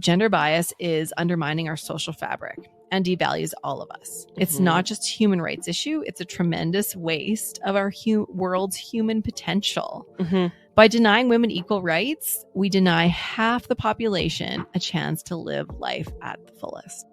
gender bias is undermining our social fabric and devalues all of us. It's not just a human rights issue. It's a tremendous waste of our world's human potential. By denying women equal rights, we deny half the population a chance to live life at the fullest.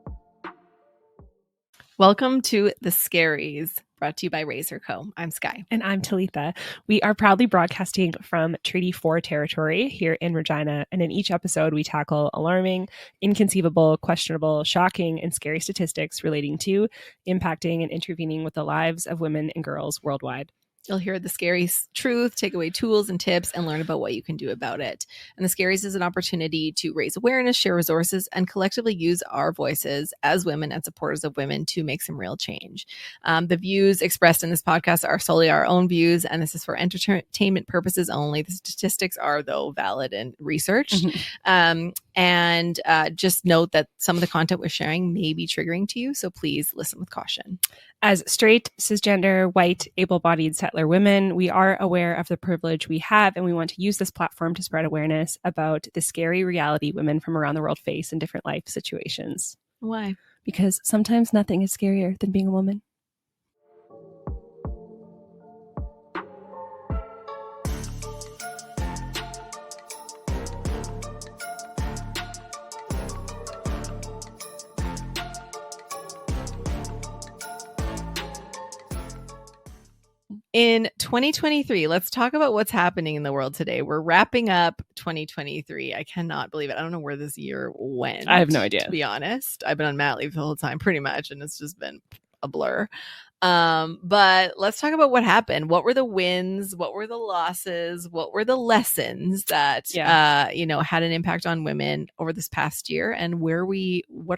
Welcome to The Scaries, brought to you by Razor Co. I'm Sky. And I'm Talitha. We are proudly broadcasting from Treaty 4 territory here in Regina. And in each episode, we tackle alarming, inconceivable, questionable, shocking, and scary statistics relating to, impacting, and intervening with the lives of women and girls worldwide. You'll hear the scary truth, take away tools and tips, and learn about what you can do about it. And the Scaries is an opportunity to raise awareness, share resources, and collectively use our voices as women and supporters of women to make some real change. The views expressed in this podcast are solely our own views, and this is for entertainment purposes only. The statistics are, though, valid and researched. And just note that some of the content we're sharing may be triggering to you, so please listen with caution. As straight, cisgender, white, able-bodied settler women, we are aware of the privilege we have, and we want to use this platform to spread awareness about the scary reality women from around the world face in different life situations. Why? Because sometimes nothing is scarier than being a woman. In 2023, let's talk about what's happening in the world today. We're wrapping up 2023. I cannot believe it. I don't know where this year went. I have no idea. To be honest, I've been on mat leave the whole time pretty much, and it's just been a blur. But let's talk about what happened. What were the wins? What were the losses? What were the lessons that had an impact on women over this past year? And what are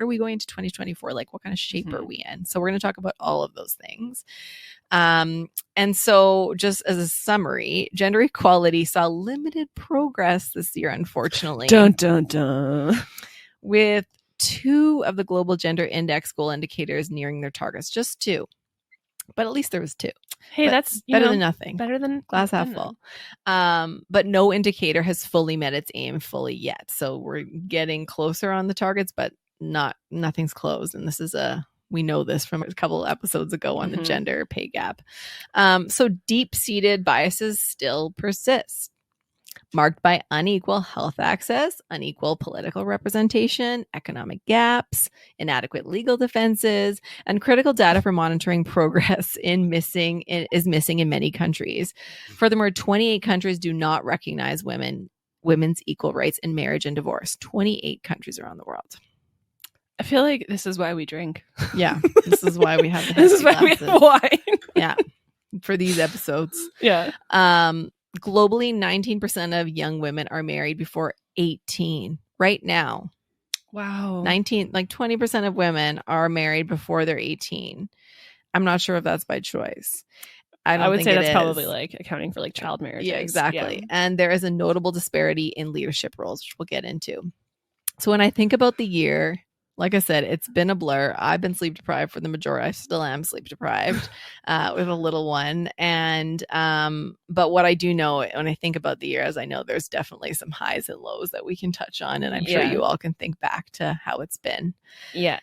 we going to 2024? Like, what kind of shape are we in? So we're going to talk about all of those things. And so just as a summary, gender equality saw limited progress this year, unfortunately. Dun, dun, dun. With 2 of the global gender index goal indicators nearing their targets, just 2. But at least there was 2. Hey, that's better than nothing. Better than glass half full. But no indicator has fully met its aim fully yet. So we're getting closer on the targets, but nothing's closed. And this is we know this from a couple of episodes ago on the gender pay gap. So deep-seated biases still persist, marked by unequal health access, unequal political representation, economic gaps, inadequate legal defenses, and critical data for monitoring progress is missing in many countries. Furthermore, 28 countries do not recognize women's equal rights in marriage and divorce. 28 countries around the world. I feel like this is why we drink. Yeah, this is why we have the this is why we have wine. Yeah, for these episodes. Yeah. Globally, 19% of young women are married before 18 right now. Wow. 20% of women are married before they're 18. I'm not sure if that's by choice. I would say that's probably like accounting for like child marriages. Yeah, exactly. Yeah. And there is a notable disparity in leadership roles, which we'll get into. So when I think about the year, like I said, it's been a blur. I've been sleep deprived for the majority. I still am sleep deprived with a little one. And but what I do know when I think about the year, as I know there's definitely some highs and lows that we can touch on. And I'm sure you all can think back to how it's been. Yeah.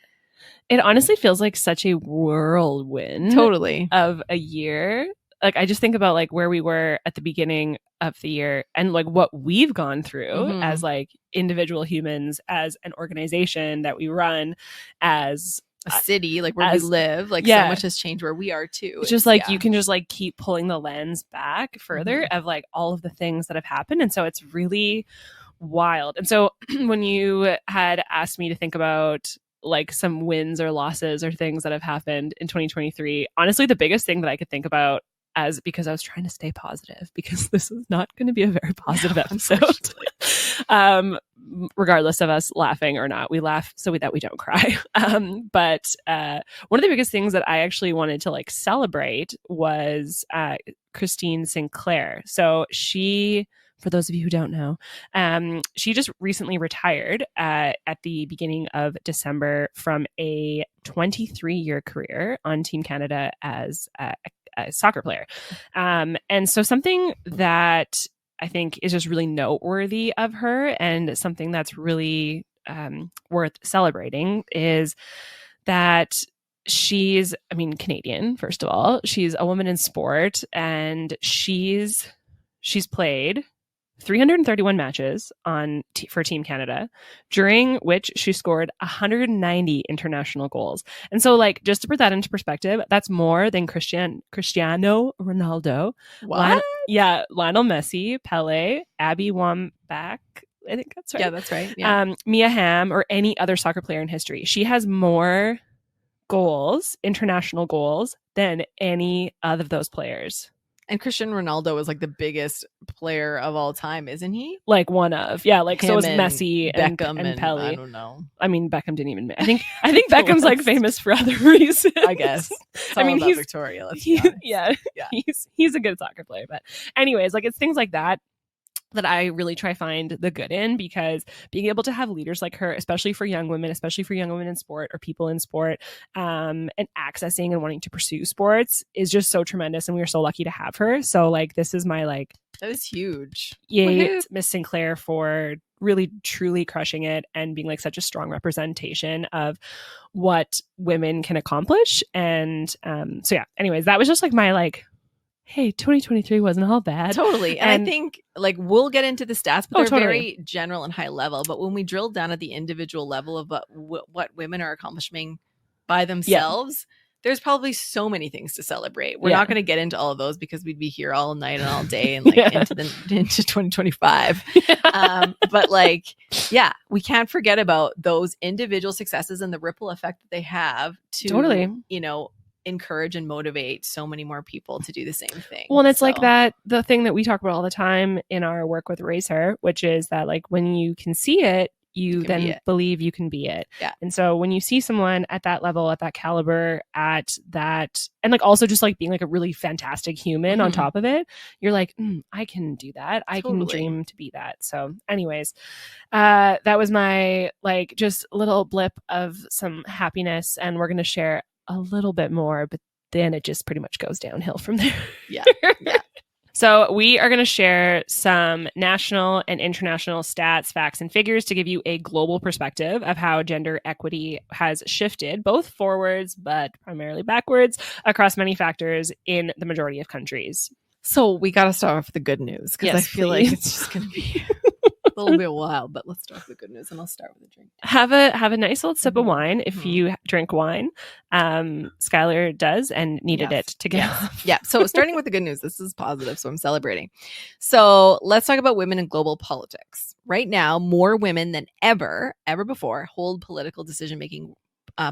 It honestly feels like such a whirlwind. Totally. Of a year. Like, I just think about like where we were at the beginning of the year and like what we've gone through as like individual humans, as an organization that we run, as a city, like where we live, like so much has changed where we are too. It's just like you can just like keep pulling the lens back further of like all of the things that have happened. And so it's really wild. And so when you had asked me to think about like some wins or losses or things that have happened in 2023, honestly, the biggest thing that I could think about, because I was trying to stay positive, because this is not going to be a very positive episode. Regardless of us laughing or not, we laugh so that we don't cry. But one of the biggest things that I actually wanted to like celebrate was Christine Sinclair. So she, for those of you who don't know, she just recently retired at the beginning of December from a 23-year career on Team Canada as a soccer player. And so something that I think is just really noteworthy of her, and something that's really worth celebrating is that she's, I mean, Canadian, first of all. She's a woman in sport, and she's played 331 matches for Team Canada, during which she scored 190 international goals. And so, like, just to put that into perspective, that's more than Cristiano Ronaldo, What? Lionel Messi, Pele, Abby Wambach, I think that's right. Yeah, that's right. Yeah. Mia Hamm, or any other soccer player in history. She has more goals, international goals, than any of those players. And Cristiano Ronaldo is like the biggest player of all time, isn't he? Like one of, yeah. Like, so is Him Messi and Beckham and Pele. I don't know. I mean, Beckham didn't even. I think Beckham's like famous for other reasons. I guess. I mean, he's Victoria. Let's be honest. Yeah. He's a good soccer player. But anyways, like, it's things like that I really try find the good in, because being able to have leaders like her, especially for young women in sport, or people in sport, and accessing and wanting to pursue sports, is just so tremendous. And we are so lucky to have her. So, like, this is my, like, that is huge. Yay, Miss Sinclair, for really truly crushing it and being like such a strong representation of what women can accomplish. And so yeah, anyways, that was just like my, like, hey, 2023 wasn't all bad. Totally. And I think, like, we'll get into the stats, but they're totally very general and high level. But when we drill down at the individual level of what women are accomplishing by themselves, there's probably so many things to celebrate. We're not going to get into all of those, because we'd be here all night and all day and, like, into 2025. But, like, yeah, we can't forget about those individual successes and the ripple effect that they have to, you know, encourage and motivate so many more people to do the same thing. Well, and it's like that, the thing that we talk about all the time in our work with Raise Her, which is that, like, when you can see it, you then believe you can be it. Yeah. And so when you see someone at that level, at that caliber, at that, and, like, also just, like, being like a really fantastic human on top of it, you're like, I can do that. I can dream to be that. So anyways, that was my, like, just little blip of some happiness, and we're going to share a little bit more, but then it just pretty much goes downhill from there. Yeah. So we are going to share some national and international stats, facts, and figures to give you a global perspective of how gender equity has shifted, both forwards but primarily backwards, across many factors in the majority of countries. So we got to start off with the good news, because I feel like it's just going to be a little bit wild, but let's start with the good news, and I'll start with a drink. Have a nice little sip of wine if you drink wine. Skylar does, and needed it to get off. Yeah. So starting with the good news, this is positive, so I'm celebrating. So let's talk about women in global politics. Right now, more women than ever before hold political decision-making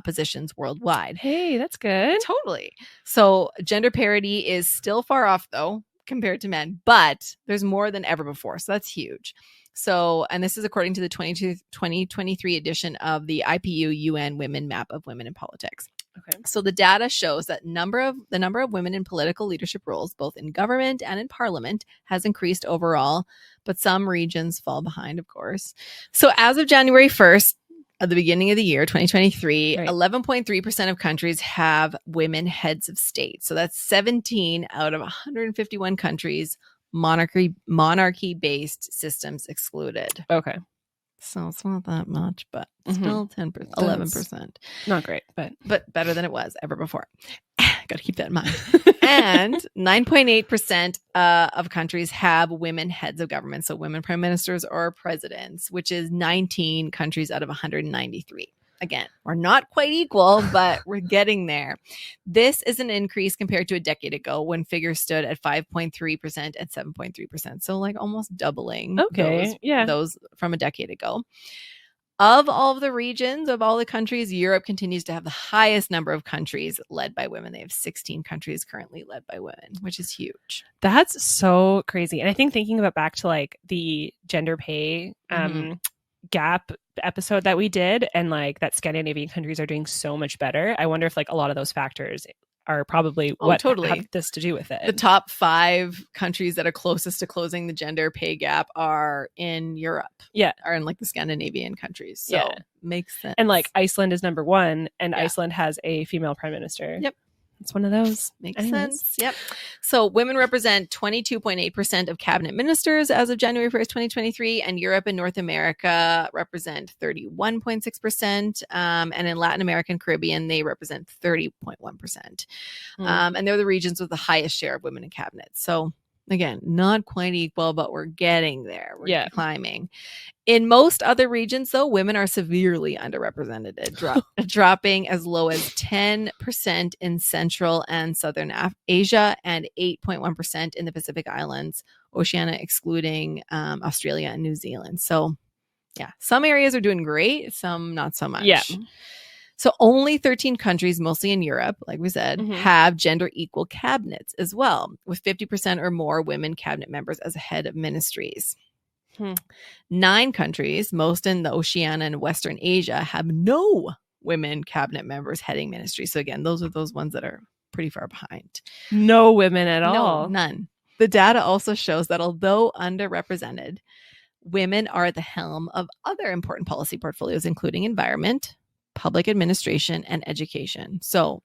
positions worldwide. Hey, that's good. Totally. So gender parity is still far off, though, compared to men, but there's more than ever before. So that's huge. So, and this is according to the 2023 edition of the IPU UN Women Map of Women in Politics. Okay. So the data shows that the number of women in political leadership roles, both in government and in parliament, has increased overall, but some regions fall behind, of course. So as of January 1st, at the beginning of the year, 2023, 11.3% of countries have women heads of state. So that's 17 out of 151 countries, monarchy-based systems excluded. Okay. So it's not that much, but still 10%, 11%. Not great, but better than it was ever before. Got to keep that in mind. And 9.8% of countries have women heads of government, so women prime ministers or presidents, which is 19 countries out of 193. Again, we're not quite equal, but we're getting there. This is an increase compared to a decade ago, when figures stood at 5.3% and 7.3%. So, like, almost doubling those from a decade ago. Of all of the regions, of all the countries, Europe continues to have the highest number of countries led by women. They have 16 countries currently led by women, which is huge. That's so crazy. And I think thinking about back to, like, the gender pay gap episode that we did, and, like, that Scandinavian countries are doing so much better, I wonder if, like, a lot of those factors are probably have this to do with it. The top 5 countries that are closest to closing the gender pay gap are in Europe. Yeah. Are in, like, the Scandinavian countries. So makes sense. And, like, Iceland is number 1, and Iceland has a female prime minister. Yep. It's one of those. Makes sense. Yep. So women represent 22.8% of cabinet ministers as of January 1st, 2023, and Europe and North America represent 31.6%. And in Latin America and Caribbean, they represent 30.1%. And they're the regions with the highest share of women in cabinet. So again, not quite equal, but we're getting there. We're climbing. In most other regions, though, women are severely underrepresented, dropping as low as 10% in Central and Southern Asia and 8.1% in the Pacific Islands, Oceania excluding Australia and New Zealand. So, yeah, some areas are doing great, some not so much. Yeah. So only 13 countries, mostly in Europe, like we said, have gender equal cabinets as well, with 50% or more women cabinet members as head of ministries. 9 countries, most in the Oceania and Western Asia, have no women cabinet members heading ministries. So again, those are those ones that are pretty far behind. No women at all. No, none. The data also shows that although underrepresented, women are at the helm of other important policy portfolios, including environment, public administration, and education. So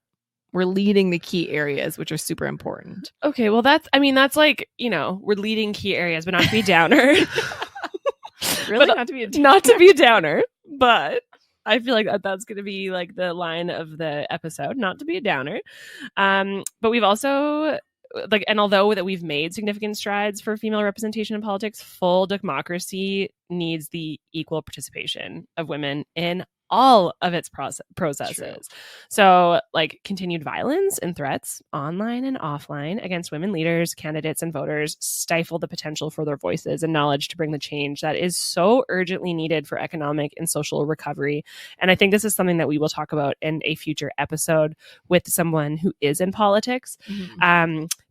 we're leading the key areas, which are super important. Okay, well, that's like, we're leading key areas, but not to be downer. Really? Not to be a downer, but I feel like that's going to be like the line of the episode, not to be a downer. But we've also and although that we've made significant strides for female representation in politics, full democracy needs the equal participation of women in all of its processes. True. So continued violence and threats online and offline against women leaders, candidates, and voters stifle the potential for their voices and knowledge to bring the change that is so urgently needed for economic and social recovery. And I think this is something that we will talk about in a future episode with someone who is in politics,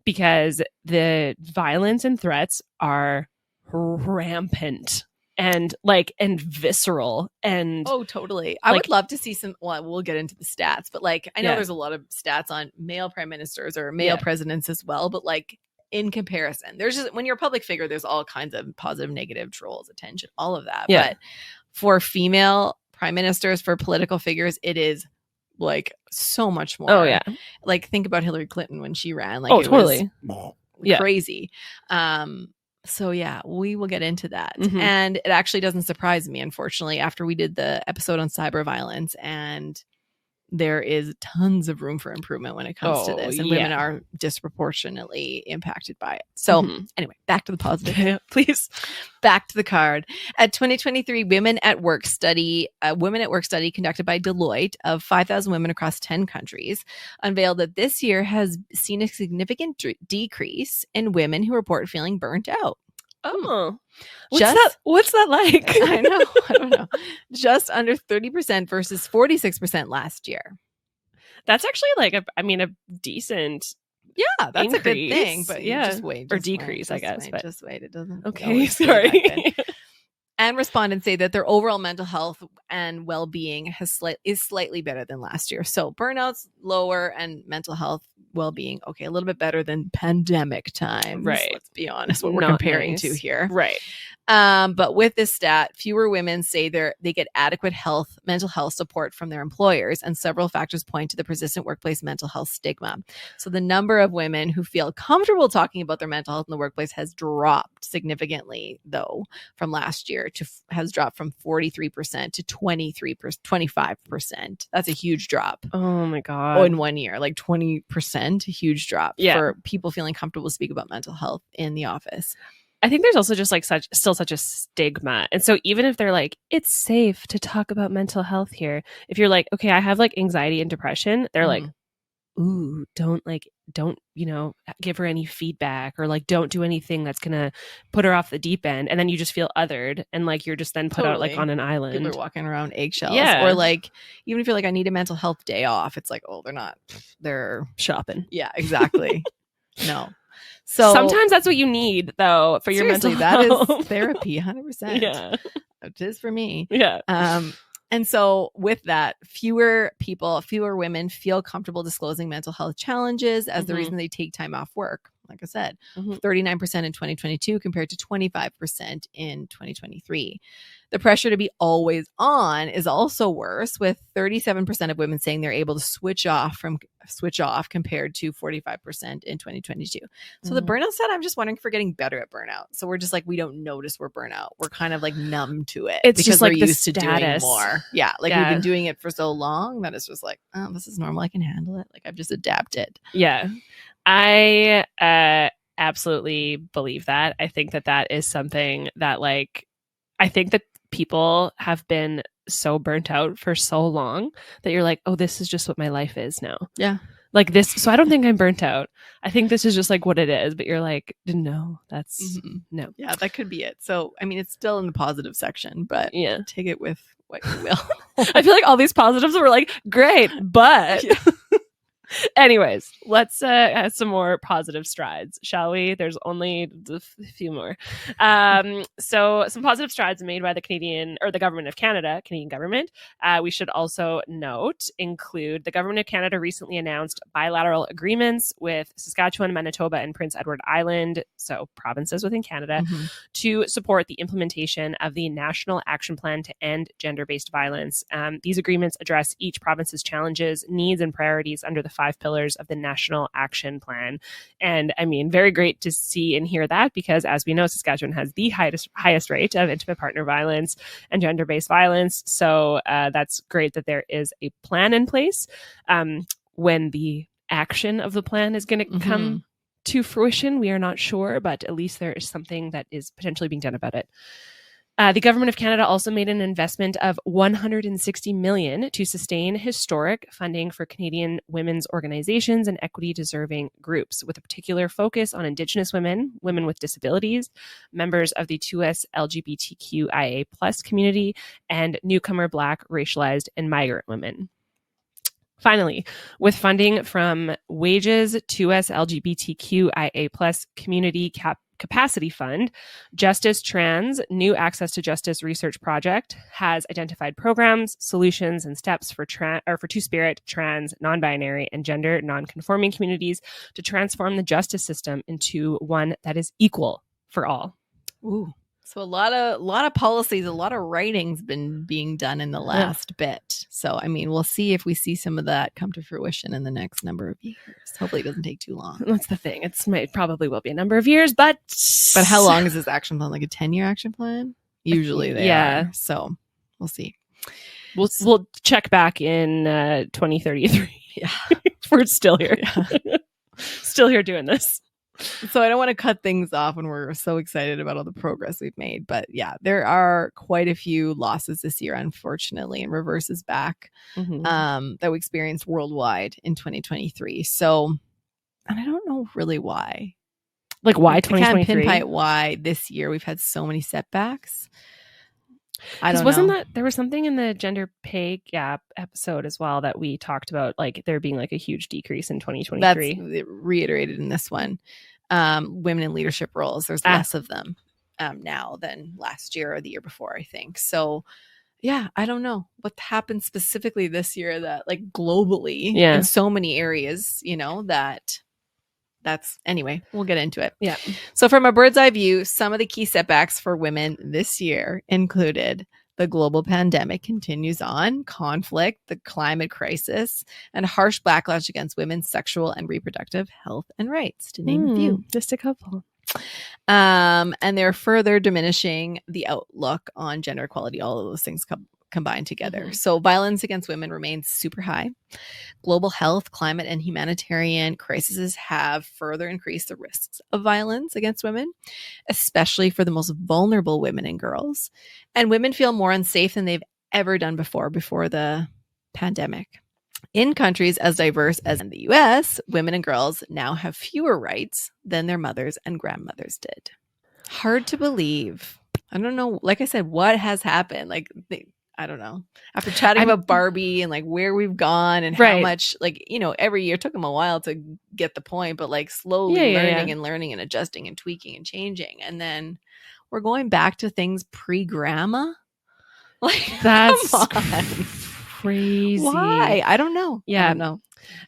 because the violence and threats are rampant. And visceral and totally. I would love to see some. Well, we'll get into the stats, but I know there's a lot of stats on male prime ministers or male presidents as well. But in comparison, there's just when you're a public figure, there's all kinds of positive, negative, trolls, attention, all of that. Yeah. But for female prime ministers, for political figures, it is so much more. Oh yeah. Think about Hillary Clinton when she ran. Totally. Crazy. So yeah, we will get into that. And it actually doesn't surprise me, unfortunately, after we did the episode on cyber violence, and there is tons of room for improvement when it comes to this, and women are disproportionately impacted by it. So anyway, back to the positive, please. Back to the card. At 2023 Women at Work study conducted by Deloitte of 5,000 women across 10 countries unveiled that this year has seen a significant decrease in women who report feeling burnt out. Oh, what's that like? I know. I don't know. Just under 30% versus 46% last year. That's actually a decent. Yeah, that's increase. A good thing. But just wait. Or decrease, I guess. But just wait. It doesn't. Okay, sorry. And respondents say that their overall mental health and well-being is slightly better than last year. So burnout's lower and mental health well-being, a little bit better than pandemic times. Right. Let's be honest, what we're comparing to here. Right. But with this stat, fewer women say they get adequate mental health support from their employers, and several factors point to the persistent workplace mental health stigma. So the number of women who feel comfortable talking about their mental health in the workplace has dropped significantly, though, from last year has dropped from 43% to 25%. That's a huge drop. Oh my God. In 1 year, 20%, a huge drop for people feeling comfortable to speak about mental health in the office. I think there's also just still such a stigma. And so even if they're it's safe to talk about mental health here, if you're okay, I have anxiety and depression, they're ooh, don't give her any feedback, or don't do anything that's gonna put her off the deep end. And then you just feel othered, and you're just then put out on an island. People are walking around eggshells. Yeah. Or even if you're I need a mental health day off, it's they're shopping. Yeah, exactly. No. So sometimes that's what you need, though, for your mental health. That is therapy, 100%. Yeah, it is for me. Yeah. And so with that, fewer women feel comfortable disclosing mental health challenges as the reason they take time off work. Like I said, 39% in 2022 compared to 25% in 2023. The pressure to be always on is also worse, with 37% of women saying they're able to switch off from switch off compared to 45% in 2022. So the burnout stat, I'm just wondering if we're getting better at burnout. So we're just like, we don't notice we're burnout. We're kind of like numb to it. It's because just like we're the used to doing status. more. Yeah. Like we've been doing it for so long that it's just like, oh, this is normal. I can handle it. Like I've just adapted. Yeah. I absolutely believe that. I think that is something that like, I think that people have been so burnt out for so long that you're like, oh, this is just what my life is now. Yeah. Like this. So I don't think I'm burnt out. I think this is just like what it is. But you're like, no, that's no. Yeah, that could be it. So, I mean, it's still in the positive section, but yeah, take it with what you will. I feel like all these positives were like, great, but anyways, let's add some more positive strides, shall we? There's only a few more. So some positive strides made by the Canadian government. We should also note include the government of Canada recently announced bilateral agreements with Saskatchewan, Manitoba, and Prince Edward Island, so provinces within Canada, to support the implementation of the National Action Plan to End Gender-Based Violence. These agreements address each province's challenges, needs, and priorities under the 5 pillars of the National Action Plan. And I mean, very great to see and hear that, because as we know, Saskatchewan has the highest rate of intimate partner violence and gender-based violence. So that's great that there is a plan in place. When the action of the plan is going to come to fruition, we are not sure, but at least there is something that is potentially being done about it. The government of Canada also made an investment of $160 million to sustain historic funding for Canadian women's organizations and equity-deserving groups, with a particular focus on Indigenous women, women with disabilities, members of the 2S LGBTQIA+ community, and newcomer Black, racialized, and migrant women. Finally, with funding from Wages 2S LGBTQIA+ Community Capacity Fund, Justice Trans New Access to Justice Research Project has identified programs, solutions, and steps for Two-Spirit, trans, non-binary, and gender non-conforming communities to transform the justice system into one that is equal for all. Ooh. So a lot of policies, a lot of writing's been being done in the last bit. So, I mean, we'll see if we see some of that come to fruition in the next number of years. Hopefully it doesn't take too long. That's the thing. It probably will be a number of years, but how long is this action plan? Like a 10-year action plan? Usually they are. So we'll see. We'll check back in 2033. Yeah. We're still here. Yeah. Still here doing this. So I don't want to cut things off when we're so excited about all the progress we've made. But yeah, there are quite a few losses this year, unfortunately, and reverses back that we experienced worldwide in 2023. So, and I don't know really why. Like why 2023? I can't pinpoint why this year we've had so many setbacks. I don't know. Wasn't that there was something in the gender pay gap episode as well that we talked about, like there being like a huge decrease in 2023? That's reiterated in this one. Women in leadership roles, there's less of them now than last year or the year before, I think. So yeah, I don't know what happened specifically this year that like globally in so many areas, you know, that's anyway, we'll get into it. Yeah. So from a bird's eye view, some of the key setbacks for women this year included the global pandemic continues on, conflict, the climate crisis, and harsh backlash against women's sexual and reproductive health and rights, to name a few. Just a couple. And they're further diminishing the outlook on gender equality, all of those things combined together. So violence against women remains super high. Global health, climate, and humanitarian crises have further increased the risks of violence against women, especially for the most vulnerable women and girls. And women feel more unsafe than they've ever done before the pandemic. In countries as diverse as in the US, women and girls now have fewer rights than their mothers and grandmothers did. Hard to believe. I don't know. Like I said, what has happened? Like, I don't know. After chatting about Barbie and like where we've gone and how much, like, you know, every year took them a while to get the point, but like slowly learning and adjusting and tweaking and changing. And then we're going back to things pre-grandma. Like, that's come on. crazy. Why? I don't know. Yeah. I don't know.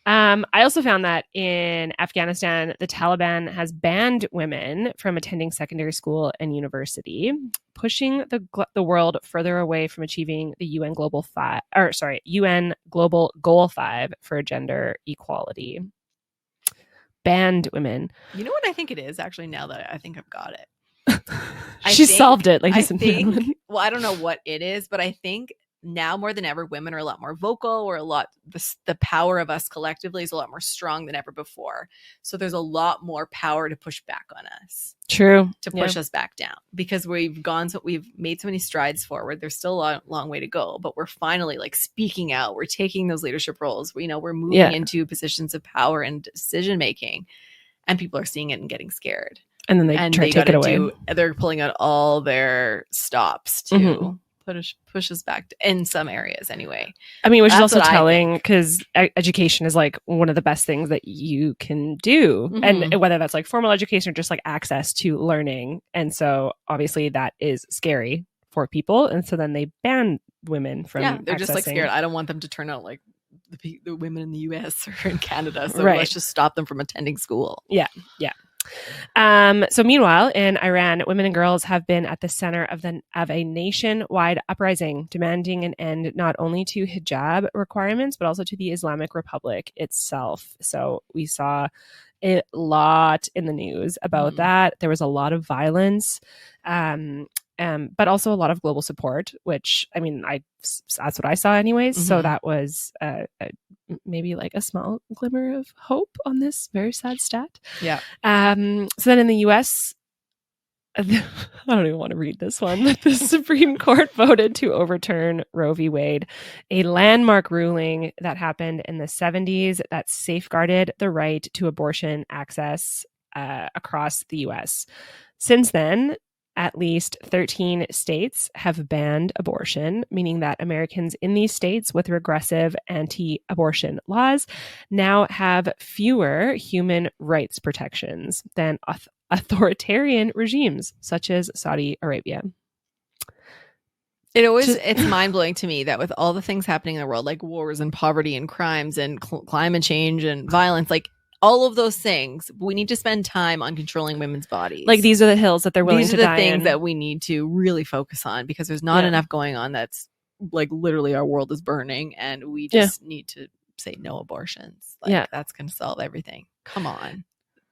I also found that in Afghanistan, the Taliban has banned women from attending secondary school and university, pushing the world further away from achieving the UN Global Goal 5 for gender equality. Banned women. You know what I think it is, actually, now that I think I've got it? She solved it, ladies and gentlemen. Well, I don't know what it is, but I think now more than ever, women are a lot more vocal, or the power of us collectively is a lot more strong than ever before. So there's a lot more power to push back on us. True. To push us back down, because we've made so many strides forward. There's still a long way to go, but we're finally like speaking out. We're taking those leadership roles. We're moving into positions of power and decision making, and people are seeing it and getting scared. And then they try to take it away. They're pulling out all their stops to push us back in some areas anyway. I mean, which is also telling, because education is like one of the best things that you can do. And whether that's like formal education or just like access to learning. And so obviously that is scary for people. And so then they ban women from they're just like scared. I don't want them to turn out like the women in the US or in Canada. So let's just stop them from attending school. Yeah. So meanwhile, in Iran, women and girls have been at the center of a nationwide uprising demanding an end not only to hijab requirements, but also to the Islamic Republic itself. So we saw a lot in the news about that. There was a lot of violence, but also a lot of global support, which, I mean, that's what I saw anyways. So that was maybe like a small glimmer of hope on this very sad stat. Yeah. So then in the US, I don't even want to read this one. The Supreme Court voted to overturn Roe v. Wade, a landmark ruling that happened in the 70s that safeguarded the right to abortion access across the US. Since then, at least 13 states have banned abortion, meaning that Americans in these states with regressive anti-abortion laws now have fewer human rights protections than authoritarian regimes such as Saudi Arabia. It's mind-blowing to me that with all the things happening in the world, like wars and poverty and crimes and climate change and violence, like all of those things, we need to spend time on controlling women's bodies. Like, these are the hills that they're willing to die in. These are the things that we need to really focus on, because there's not enough going on. That's like literally our world is burning, and we just need to say no abortions. Like, that's going to solve everything. Come on.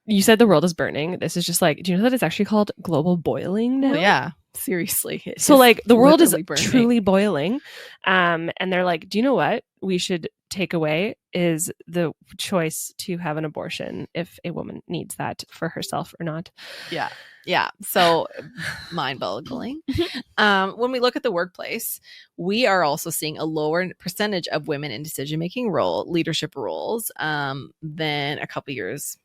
You said the world is burning. This is just like, do you know that it's actually called global boiling now? Well, yeah, seriously. So like the world is truly boiling. And they're like, do you know what we should take away is the choice to have an abortion if a woman needs that for herself or not. Yeah. So mind-boggling. When we look at the workplace, we are also seeing a lower percentage of women in decision-making leadership roles than a couple years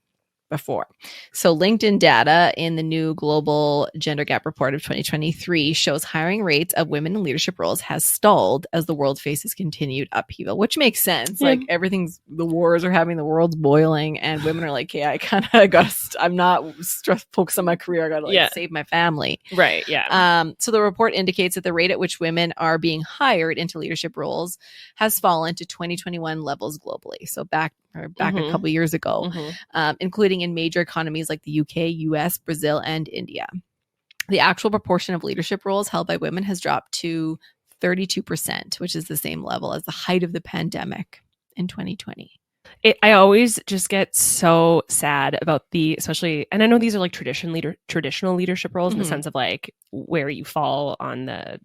before. So LinkedIn data in the new Global Gender Gap Report of 2023 shows hiring rates of women in leadership roles has stalled as the world faces continued upheaval, which makes sense. Like, the wars are happening, the world's boiling, and women are like, I kind of I'm not focused on my career. I got to save my family. Right. Yeah. So the report indicates that the rate at which women are being hired into leadership roles has fallen to 2021 levels globally. So back a couple years ago, including in major economies like the UK, US, Brazil, and India. The actual proportion of leadership roles held by women has dropped to 32%, which is the same level as the height of the pandemic in 2020. I always just get so sad about especially, and I know these are like traditional leadership roles in the sense of like where you fall on the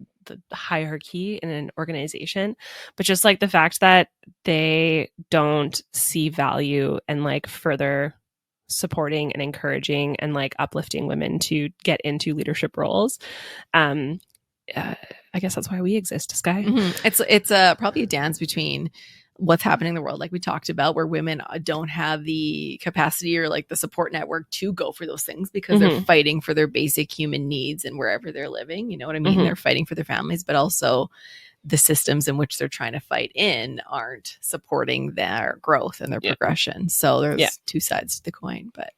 hierarchy in an organization, but just like the fact that they don't see value and like further supporting and encouraging and like uplifting women to get into leadership roles. I guess that's why we exist, Sky. It's probably a dance between what's happening in the world, like we talked about, where women don't have the capacity or like the support network to go for those things because they're fighting for their basic human needs and wherever they're living. You know what I mean? They're fighting for their families, but also the systems in which they're trying to fight in aren't supporting their growth and their progression. So there's two sides to the coin, but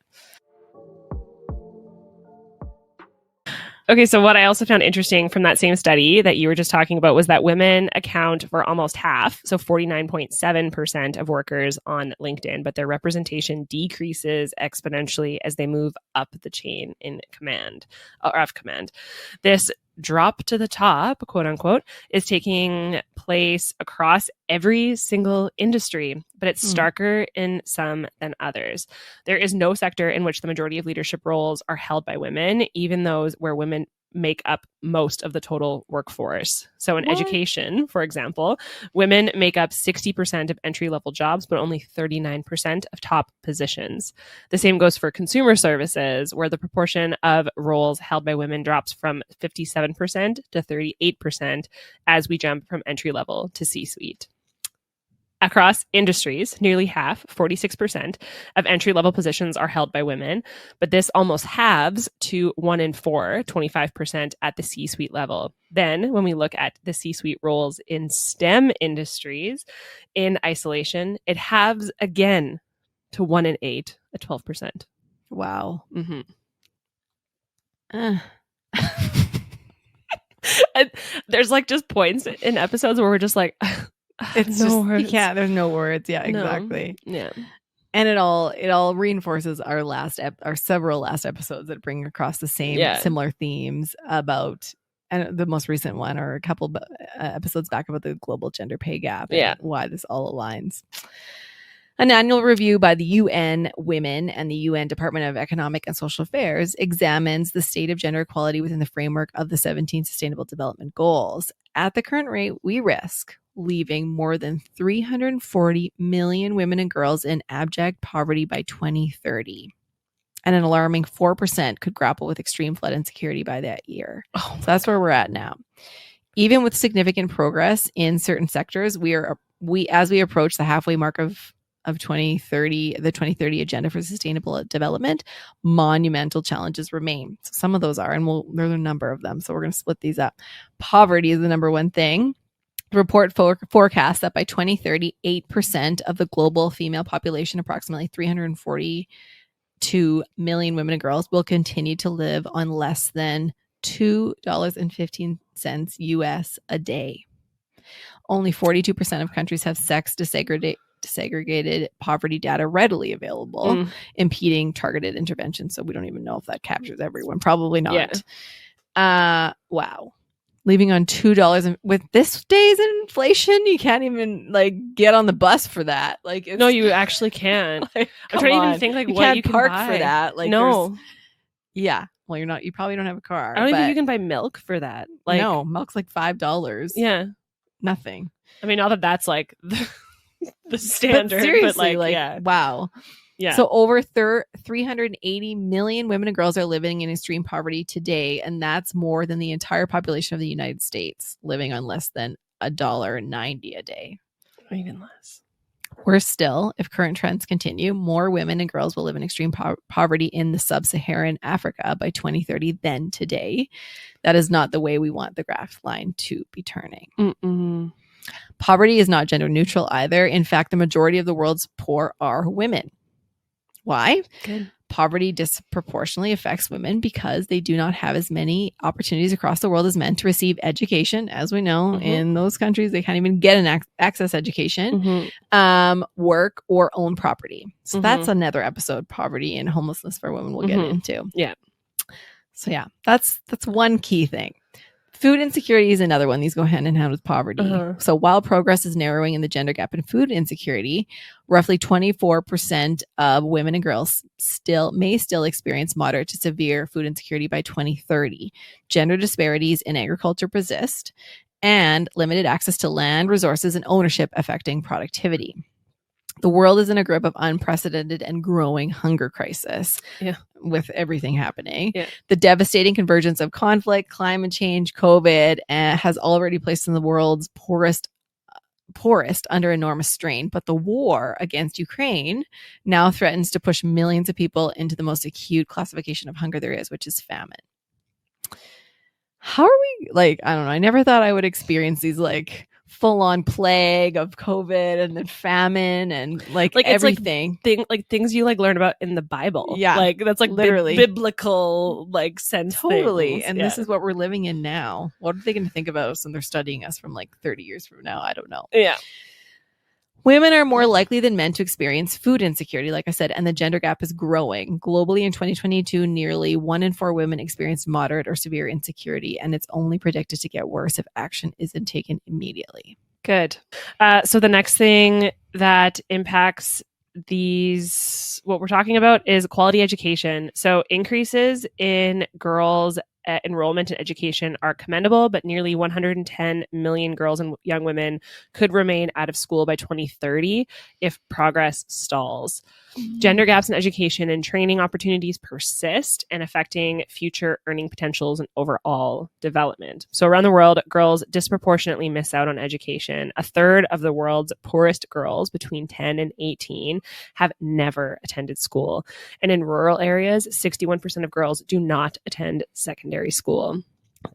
Okay, so what I also found interesting from that same study that you were just talking about was that women account for almost half, so 49.7% of workers on LinkedIn, but their representation decreases exponentially as they move up the chain in command, or of command. This drop to the top, quote unquote, is taking place across every single industry, but it's starker in some than others. There is no sector in which the majority of leadership roles are held by women, even those where women make up most of the total workforce. So in education, for example, women make up 60% of entry-level jobs, but only 39% of top positions. The same goes for consumer services, where the proportion of roles held by women drops from 57% to 38% as we jump from entry-level to C-suite. Across industries, nearly half, 46%, of entry-level positions are held by women, but this almost halves to 1 in 4, 25% at the C-suite level. Then, when we look at the C-suite roles in STEM industries, in isolation, it halves again to 1 in 8, at 12%. Wow. Mm-hmm. There's like just points in episodes where we're just like, it's no just words. Yeah, there's no words. Yeah, exactly. No. Yeah. And it all reinforces our several last episodes that bring across the same similar themes about, and the most recent one, or a couple episodes back, about the global gender pay gap and why this all aligns. An annual review by the UN Women and the UN Department of Economic and Social Affairs examines the state of gender equality within the framework of the 17 Sustainable Development Goals. At the current rate, we risk leaving more than 340 million women and girls in abject poverty by 2030. And an alarming 4% could grapple with extreme flood insecurity by that year. So that's where we're at now. Even with significant progress in certain sectors, as we approach the halfway mark of 2030, the 2030 Agenda for Sustainable Development, monumental challenges remain. So some of those are, and there's a number of them. So we're going to split these up. Poverty is the number one thing. The report forecasts that by 2030, 8% of the global female population, approximately 342 million women and girls, will continue to live on less than $2.15 US a day. Only 42% of countries have sex disaggregated poverty data readily available, impeding targeted intervention. So we don't even know if that captures everyone. Probably not. Wow. Leaving on $2 with this day's inflation, you can't even get on the bus for that. No, you actually can't. I'm trying to even think you what can't you can park buy for that. No. Yeah. Well, you're not. You probably don't have a car. I don't even think you can buy milk for that. No, milk's like $5. Yeah. Nothing. I mean, not that that's the standard, but seriously, yeah. Wow. Yeah. So over 380 million women and girls are living in extreme poverty today, and that's more than the entire population of the United States, living on less than $1.90 a day. Or even less. Worse still, if current trends continue, more women and girls will live in extreme poverty in the sub-Saharan Africa by 2030 than today. That is not the way we want the graph line to be turning. Mm-mm. Poverty is not gender neutral either. In fact, the majority of the world's poor are women. Why? Good. Poverty disproportionately affects women because they do not have as many opportunities across the world as men to receive education. As we know, in those countries, they can't even get an access education, work, or own property. So that's another episode, poverty and homelessness for women, we'll get into. Yeah. So yeah, that's one key thing. Food insecurity is another one. These go hand in hand with poverty. So while progress is narrowing in the gender gap in food insecurity, roughly 24% of women and girls may still experience moderate to severe food insecurity by 2030. Gender disparities in agriculture persist, and limited access to land, resources, and ownership affecting productivity. The world is in a grip of unprecedented and growing hunger crisis. Yeah. With everything happening. Yeah. The devastating convergence of conflict, climate change, COVID has already placed the world's poorest under enormous strain. But the war against Ukraine now threatens to push millions of people into the most acute classification of hunger there is, which is famine. How are we, I don't know, I never thought I would experience these full-on plague of COVID and then famine and like everything. It's things you like learn about in the Bible. Yeah, like that's like literally biblical like sense. Totally. Things. And this is what we're living in now. What are they going to think about us when they're studying us from like 30 years from now? I don't know. Yeah. Women are more likely than men to experience food insecurity, like I said, and the gender gap is growing. Globally in 2022, nearly 1 in 4 women experienced moderate or severe insecurity, and it's only predicted to get worse if action isn't taken immediately. Good. So the next thing that impacts what we're talking about is quality education. So increases in girls' enrollment in education are commendable, but nearly 110 million girls and young women could remain out of school by 2030 if progress stalls. Gender gaps in education and training opportunities persist and affecting future earning potentials and overall development. So around the world, girls disproportionately miss out on education. A third of the world's poorest girls between 10 and 18 have never attended school. And in rural areas, 61% of girls do not attend secondary school.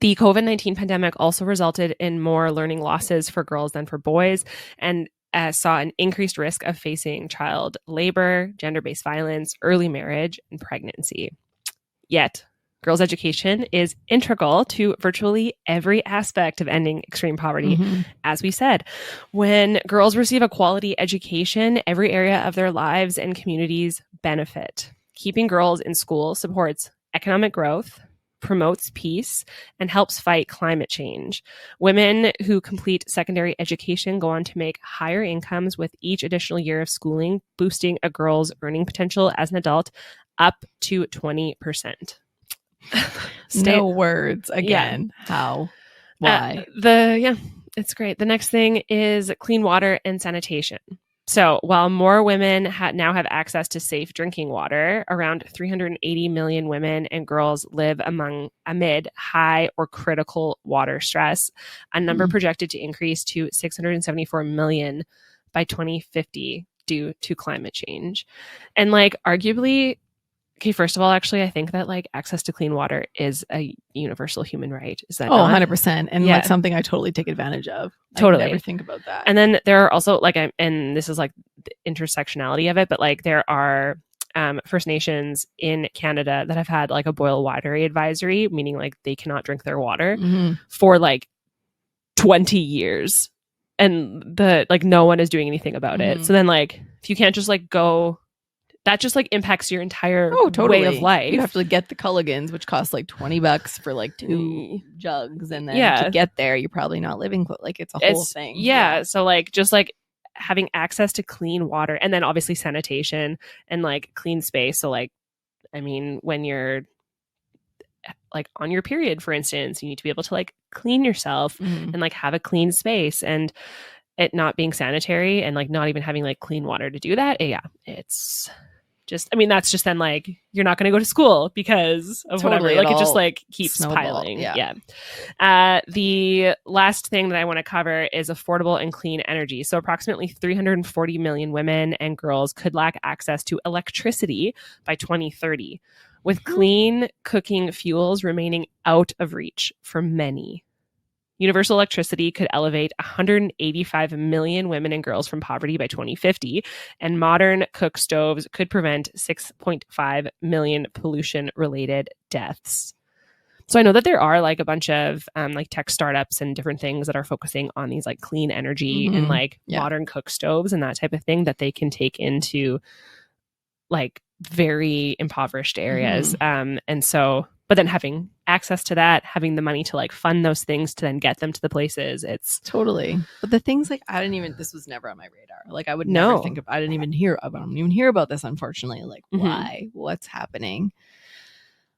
The COVID-19 pandemic also resulted in more learning losses for girls than for boys, and saw an increased risk of facing child labor, gender-based violence, early marriage, and pregnancy. Yet, girls' education is integral to virtually every aspect of ending extreme poverty. Mm-hmm. As we said, when girls receive a quality education, every area of their lives and communities benefit. Keeping girls in school supports economic growth, promotes peace, and helps fight climate change. Women who complete secondary education go on to make higher incomes with each additional year of schooling, boosting a girl's earning potential as an adult up to 20%. No words again. Yeah. How? Why? It's great. The next thing is clean water and sanitation. So while more women now have access to safe drinking water, around 380 million women and girls live amid high or critical water stress, a number projected to increase to 674 million by 2050 due to climate change. And like arguably, okay, first of all, actually, I think that like access to clean water is a universal human right. Is that not? 100%. And like something I totally take advantage of. Totally. I never think about that. And then there are also like, and this is like the intersectionality of it, but like there are First Nations in Canada that have had like a boil water advisory, meaning like they cannot drink their water for like 20 years. And no one is doing anything about it. So then like, if you can't just like go, that just like impacts your entire way of life. You have to get the Culligans, which costs like $20 for like 2 jugs, and then to get there, you're probably not living like it's a whole thing. Yeah, so like just like having access to clean water, and then obviously sanitation and like clean space. So like, I mean, when you're like on your period, for instance, you need to be able to like clean yourself and like have a clean space, and it not being sanitary and like not even having like clean water to do that. Yeah, it's just, I mean, that's just then like, you're not going to go to school because of whatever. Like it just like keeps piling. Yeah. The last thing that I want to cover is affordable and clean energy. So approximately 340 million women and girls could lack access to electricity by 2030, with clean cooking fuels remaining out of reach for many. Universal electricity could elevate 185 million women and girls from poverty by 2050, and modern cook stoves could prevent 6.5 million pollution-related deaths. So I know that there are like a bunch of like tech startups and different things that are focusing on these like clean energy and like modern cook stoves and that type of thing that they can take into like very impoverished areas. And so, but then having access to that, having the money to like fund those things to then get them to the places, it's totally. But the things like this was never on my radar. Like I would never think of, I don't even hear about this, unfortunately. Like why? What's happening?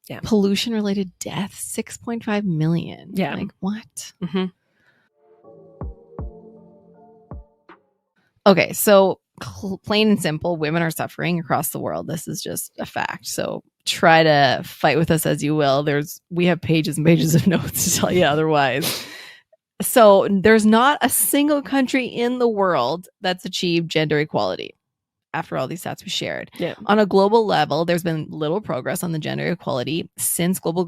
Yeah. Pollution related deaths, 6.5 million. Yeah. Like what? Okay. So plain and simple, women are suffering across the world. This is just a fact. So try to fight with us as you will. We have pages and pages of notes to tell you otherwise. So there's not a single country in the world that's achieved gender equality after all these stats we shared. Yeah. On a global level, there's been little progress on the gender equality since global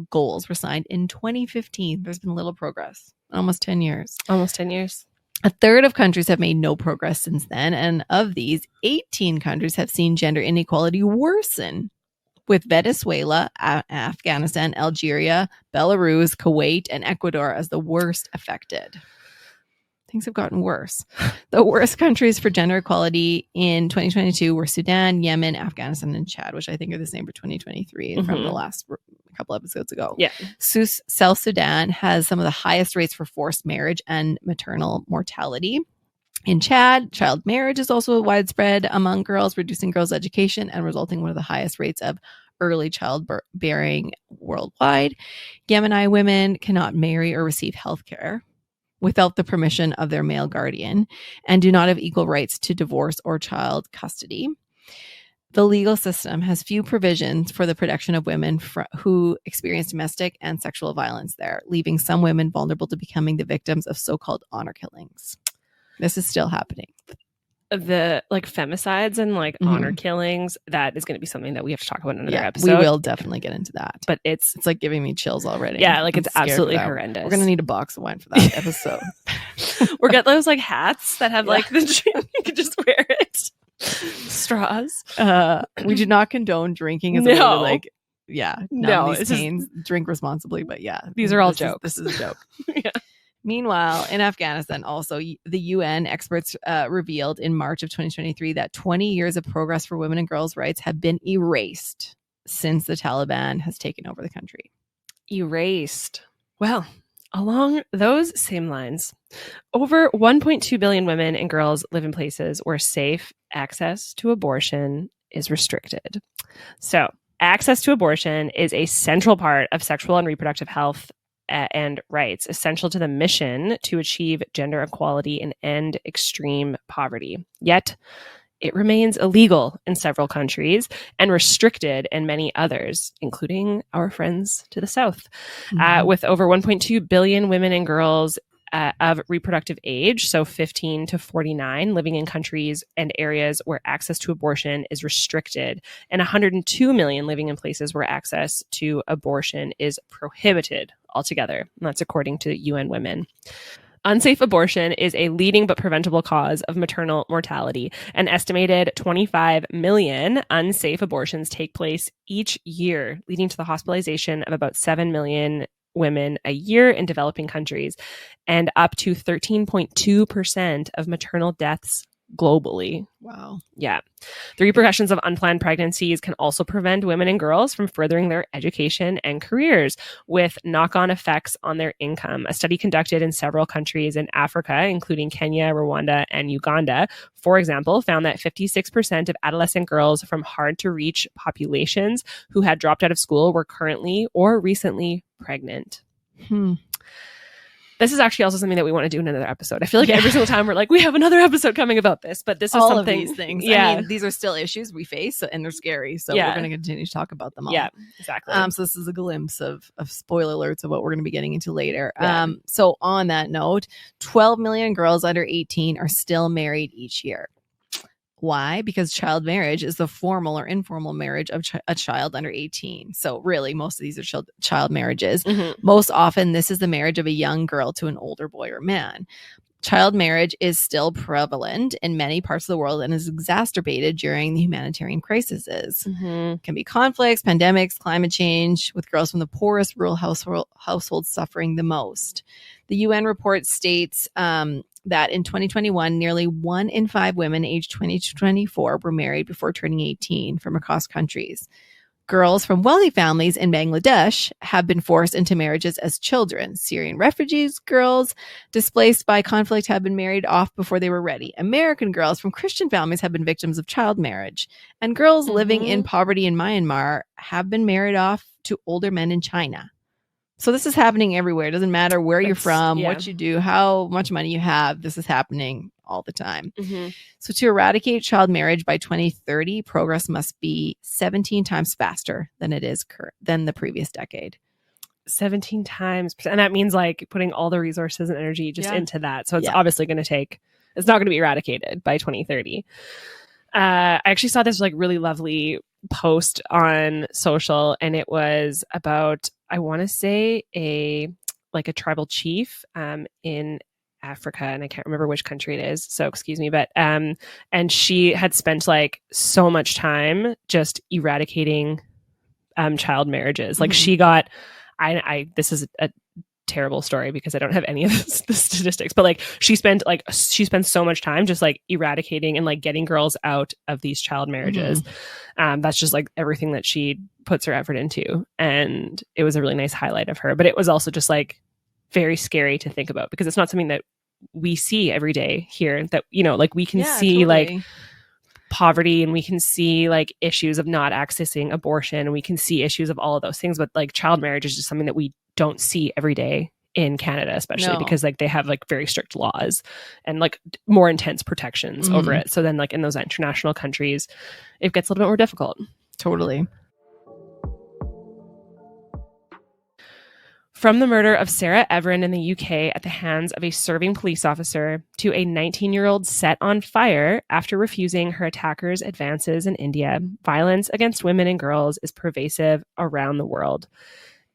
goals were signed in 2015. There's been little progress. Almost 10 years. Almost 10 years. A third of countries have made no progress since then, and of these, 18 countries have seen gender inequality worsen, with Venezuela, Afghanistan, Algeria, Belarus, Kuwait, and Ecuador as the worst affected. Things have gotten worse. The worst countries for gender equality in 2022 were Sudan, Yemen, Afghanistan, and Chad, which I think are the same for 2023 from the last couple episodes ago. Yeah. South Sudan has some of the highest rates for forced marriage and maternal mortality. In Chad, child marriage is also widespread among girls, reducing girls' education and resulting in one of the highest rates of early childbearing worldwide. Yemeni women cannot marry or receive health care without the permission of their male guardian and do not have equal rights to divorce or child custody. The legal system has few provisions for the protection of women who experience domestic and sexual violence there, leaving some women vulnerable to becoming the victims of so-called honor killings. This is still happening. The femicides and honor killings, that is going to be something that we have to talk about in another episode. We will definitely get into that. But it's like giving me chills already. Yeah, it's absolutely horrendous. We're going to need a box of wine for that episode. Or get those hats that have you can just wear it. Straws. We do not condone drinking as a way to numb these pains. Drink responsibly, but these are all jokes. This is a joke. Yeah. Meanwhile, in Afghanistan, also, the UN experts revealed in March of 2023 that 20 years of progress for women and girls' rights have been erased since the Taliban has taken over the country. Erased. Well, along those same lines, over 1.2 billion women and girls live in places where safe access to abortion is restricted. So, access to abortion is a central part of sexual and reproductive health and rights, essential to the mission to achieve gender equality and end extreme poverty. Yet, it remains illegal in several countries and restricted in many others, including our friends to the south. With over 1.2 billion women and girls of reproductive age, so 15 to 49, living in countries and areas where access to abortion is restricted, and 102 million living in places where access to abortion is prohibited altogether. And that's according to UN Women. Unsafe abortion is a leading but preventable cause of maternal mortality. An estimated 25 million unsafe abortions take place each year, leading to the hospitalization of about 7 million women a year in developing countries, and up to 13.2% of maternal deaths globally. Wow. Yeah. The repercussions of unplanned pregnancies can also prevent women and girls from furthering their education and careers, with knock-on effects on their income. A study conducted in several countries in Africa, including Kenya, Rwanda, and Uganda, for example, found that 56% of adolescent girls from hard-to-reach populations who had dropped out of school were currently or recently pregnant. This is actually also something that we want to do in another episode. I feel like every single time we're like, we have another episode coming about this, but this is all something. Of these things. Yeah. I mean, these are still issues we face and they're scary. So we're going to continue to talk about them all. Yeah, exactly. So this is a glimpse of spoiler alerts of what we're going to be getting into later. Yeah. So on that note, 12 million girls under 18 are still married each year. Why? Because child marriage is the formal or informal marriage of a child under 18. So really, most of these are child marriages. Most often, this is the marriage of a young girl to an older boy or man. Child marriage is still prevalent in many parts of the world and is exacerbated during the humanitarian crises. Can be conflicts, pandemics, climate change, with girls from the poorest rural households suffering the most. The UN report states that in 2021, nearly 1 in 5 women aged 20 to 24 were married before turning 18 from across countries. Girls from wealthy families in Bangladesh have been forced into marriages as children. Syrian refugees girls displaced by conflict have been married off before they were ready. American girls from Christian families have been victims of child marriage. And girls living in poverty in Myanmar have been married off to older men in China. So this is happening everywhere. It doesn't matter where you're from, what you do, how much money you have. This is happening all the time. So to eradicate child marriage by 2030, progress must be 17 times faster than it is than the previous decade. 17 times. And that means putting all the resources and energy just into that. So it's obviously going to it's not going to be eradicated by 2030. I actually saw this really lovely post on social, and it was about, I want to say a tribal chief in Africa, and I can't remember which country it is, so excuse me, but and she had spent like so much time just eradicating child marriages. Like she got, I this is a terrible story because I don't have any of the statistics, but like she spent so much time just like eradicating and like getting girls out of these child marriages. That's just like everything that she puts her effort into, and it was a really nice highlight of her. But it was also just like very scary to think about because it's not something that we see every day here, that, you know, like we can see like poverty, and we can see like issues of not accessing abortion, and we can see issues of all of those things, but like child marriage is just something that we don't see every day in Canada, especially because like they have like very strict laws and like more intense protections over it. So then like in those international countries, it gets a little bit more difficult. Totally. From the murder of Sarah Everin in the UK at the hands of a serving police officer to a 19-year-old set on fire after refusing her attacker's advances in India, violence against women and girls is pervasive around the world.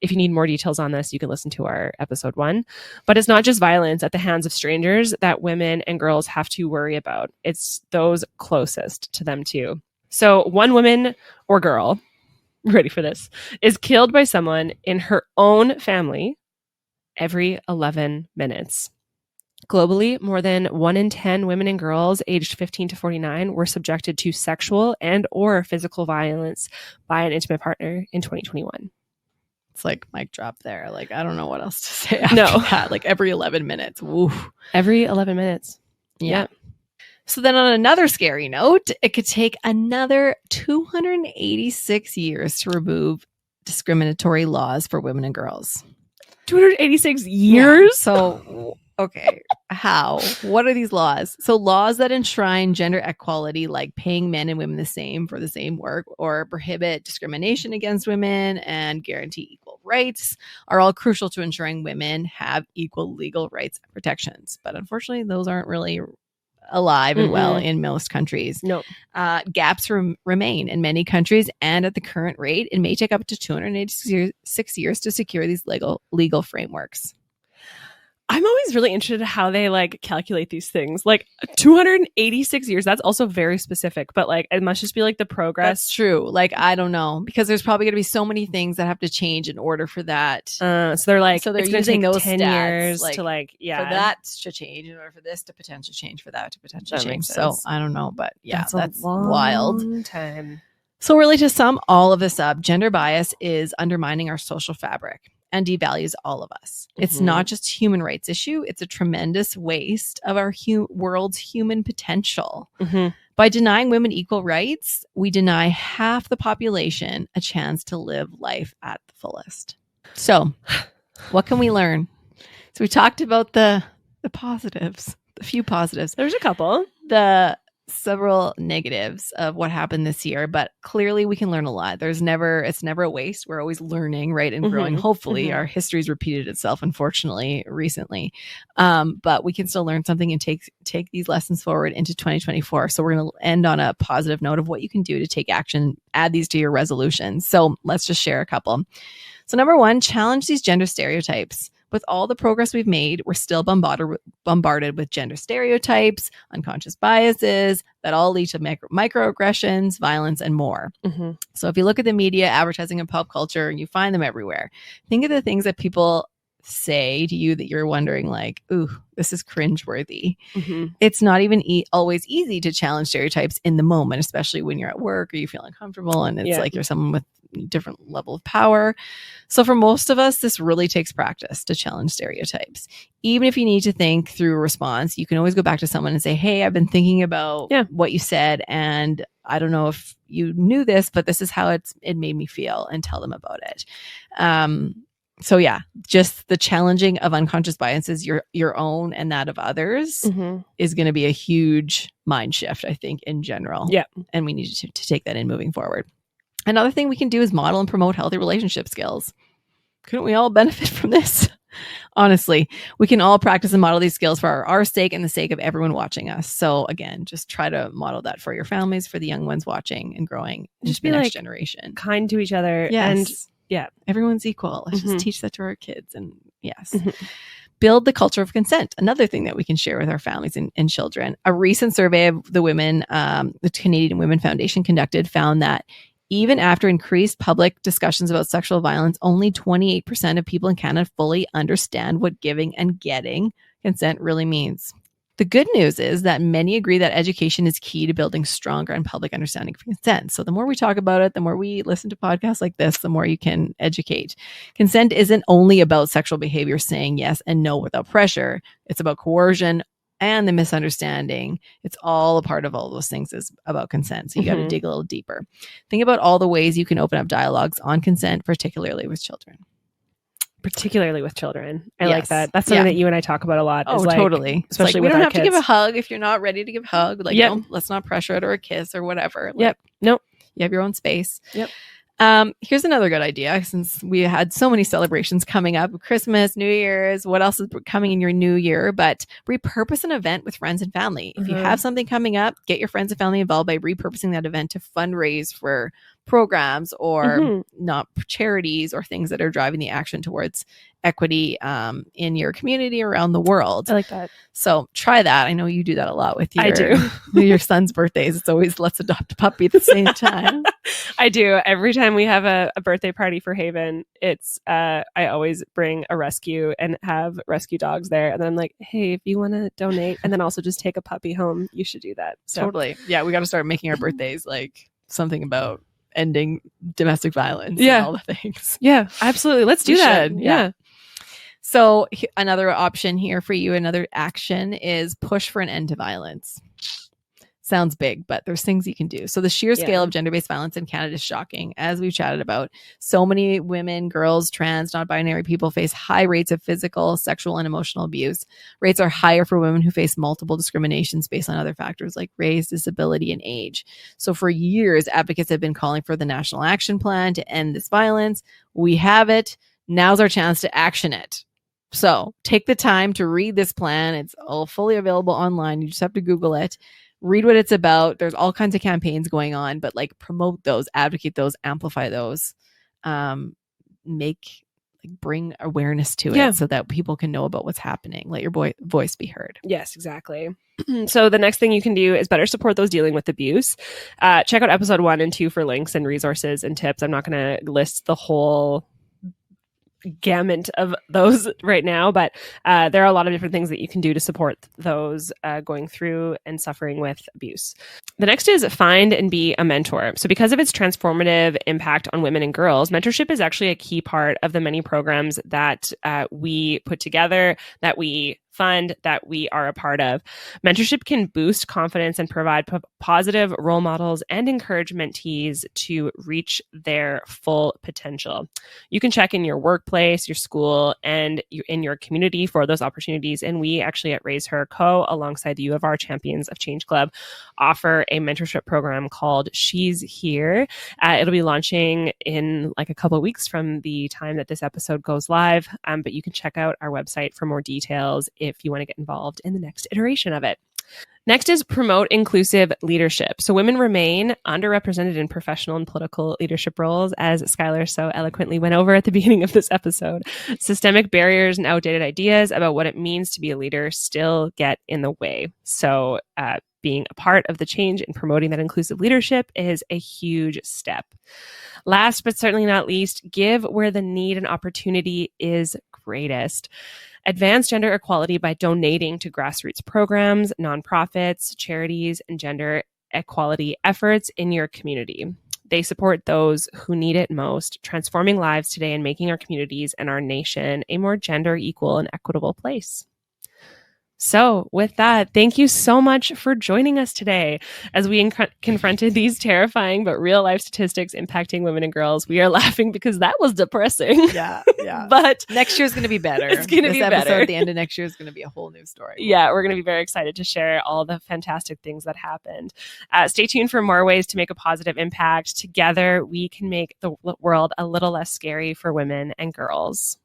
If you need more details on this, you can listen to our episode 1. But it's not just violence at the hands of strangers that women and girls have to worry about. It's those closest to them too. So one woman or girl, ready for this, is killed by someone in her own family every 11 minutes. Globally, more than 1 in 10 women and girls aged 15 to 49 were subjected to sexual and or physical violence by an intimate partner in 2021. It's like mic drop there. Like, I don't know what else to say after that. Like every 11 minutes. Woo. Every 11 minutes. Yeah. So then on another scary note, it could take another 286 years to remove discriminatory laws for women and girls. 286 years? Yeah. So, okay. How? What are these laws? So laws that enshrine gender equality, like paying men and women the same for the same work, or prohibit discrimination against women and guarantee equal rights, are all crucial to ensuring women have equal legal rights and protections. But unfortunately, those aren't really alive and well in most countries. No. Gaps remain in many countries, and at the current rate, it may take up to 286 years to secure these legal frameworks. I'm always really interested in how they like calculate these things. Like 286 years, that's also very specific, but like it must just be like the progress. That's true. Like, I don't know, because there's probably going to be so many things that have to change in order for that. So they're like, so they're it's using take those 10 stats, years like, to like, for that to change, in order for this to potentially change, for that to potentially change. So I don't know, but yeah, that's wild. Time. So really, to sum all of this up, gender bias is undermining our social fabric and devalues all of us. It's not just a human rights issue. It's a tremendous waste of our world's human potential. By denying women equal rights, we deny half the population a chance to live life at the fullest. So what can we learn? So we talked about the positives, the few positives. There's a couple. The several negatives of what happened this year, but clearly we can learn a lot. It's never a waste. We're always learning, right? And growing. Hopefully our history's repeated itself, unfortunately, recently. But we can still learn something and take these lessons forward into 2024. So we're going to end on a positive note of what you can do to take action, add these to your resolutions. So let's just share a couple. So number 1, challenge these gender stereotypes. With all the progress we've made, we're still bombarded with gender stereotypes, unconscious biases that all lead to microaggressions, violence, and more. So if you look at the media, advertising, and pop culture, and you find them everywhere, think of the things that people say to you that you're wondering like, ooh, this is cringeworthy. It's not even always easy to challenge stereotypes in the moment, especially when you're at work or you feel uncomfortable and it's like you're someone with different level of power. So for most of us, this really takes practice to challenge stereotypes. Even if you need to think through a response, you can always go back to someone and say, hey, I've been thinking about what you said, and I don't know if you knew this, but this is how it made me feel, and tell them about it. So yeah, just the challenging of unconscious biases, your own and that of others, is going to be a huge mind shift, I think, in general. Yeah. And we need to take that in moving forward. Another thing we can do is model and promote healthy relationship skills. Couldn't we all benefit from this? Honestly, we can all practice and model these skills for our sake and the sake of everyone watching us. So again, just try to model that for your families, for the young ones watching and growing, just the next generation. Kind to each other. Yes. And everyone's equal. Let's just teach that to our kids. And yes. Build the culture of consent. Another thing that we can share with our families and children. A recent survey of the women, the Canadian Women Foundation conducted, found that even after increased public discussions about sexual violence, only 28% of people in Canada fully understand what giving and getting consent really means. The good news is that many agree that education is key to building stronger and public understanding of consent. So the more we talk about it, the more we listen to podcasts like this, the more you can educate. Consent isn't only about sexual behavior, saying yes and no without pressure. It's about coercion and the misunderstanding. It's all a part of all those things is about consent. So you got to dig a little deeper. Think about all the ways you can open up dialogues on consent, particularly with children. I like that. That's something that you and I talk about a lot. Oh, totally. Especially we with don't our have kids. to give a hug if you're not ready to give a hug. Like, let's not pressure it or a kiss or whatever. Yep. Nope. You have your own space. Yep. Here's another good idea, since we had so many celebrations coming up, Christmas, New Year's, what else is coming in your new year, but repurpose an event with friends and family. If you have something coming up, get your friends and family involved by repurposing that event to fundraise for programs or not charities or things that are driving the action towards equity in your community around the world. I like that. So try that. I know you do that a lot with I do. your son's birthdays. It's always let's adopt a puppy at the same time. I do. Every time we have a birthday party for Haven, it's I always bring a rescue and have rescue dogs there. And then I'm like, hey, if you want to donate and then also just take a puppy home, you should do that. So. Totally. Yeah, we got to start making our birthdays like something about ending domestic violence and all the things. Yeah, absolutely. Let's do that. Yeah. So another option here for you, another action is push for an end to violence. Sounds big, but there's things you can do. So the sheer scale of gender-based violence in Canada is shocking. As we've chatted about, so many women, girls, trans, non-binary people face high rates of physical, sexual, and emotional abuse. Rates are higher for women who face multiple discriminations based on other factors like race, disability, and age. So for years, advocates have been calling for the National Action Plan to end this violence. We have it. Now's our chance to action it. So take the time to read this plan. It's all fully available online. You just have to Google it. Read what it's about. There's all kinds of campaigns going on, but like promote those, advocate those, amplify those, bring awareness to it so that people can know about what's happening. Let your voice be heard. Yes, exactly. So the next thing you can do is better support those dealing with abuse. Check out episode 1 and 2 for links and resources and tips. I'm not going to list the whole gamut of those right now, but there are a lot of different things that you can do to support those going through and suffering with abuse. The next is find and be a mentor. So because of its transformative impact on women and girls, mentorship is actually a key part of the many programs that we put together, that we fund, that we are a part of. Mentorship can boost confidence and provide positive role models and encourage mentees to reach their full potential. You can check in your workplace, your school, and in your community for those opportunities. And we actually at Raise Her Co., alongside the U of R Champions of Change Club, offer a mentorship program called She's Here. It'll be launching in like a couple of weeks from the time that this episode goes live. But you can check out our website for more details if you want to get involved in the next iteration of it. Next is promote inclusive leadership. So women remain underrepresented in professional and political leadership roles, as Skylar so eloquently went over at the beginning of this episode. Systemic barriers and outdated ideas about what it means to be a leader still get in the way. So being a part of the change and promoting that inclusive leadership is a huge step. Last but certainly not least, give where the need and opportunity is greatest. Advance gender equality by donating to grassroots programs, nonprofits, charities, and gender equality efforts in your community. They support those who need it most, transforming lives today and making our communities and our nation a more gender equal and equitable place. So with that, thank you so much for joining us today as we confronted these terrifying but real life statistics impacting women and girls. We are laughing because that was depressing. Yeah. But next year's going to be better. It's going to be better. At the end of next year is going to be a whole new story. Yeah, we're going to be very excited to share all the fantastic things that happened. Stay tuned for more ways to make a positive impact. Together, we can make the world a little less scary for women and girls.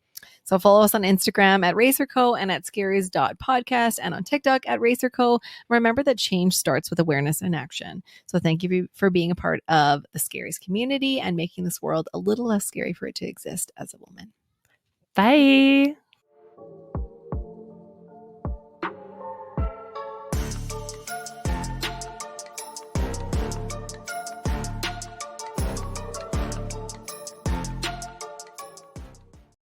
So follow us on Instagram at RacerCo and at scaries.podcast and on TikTok at RacerCo. Remember that change starts with awareness and action. So thank you for being a part of the Scaries community and making this world a little less scary for it to exist as a woman. Bye.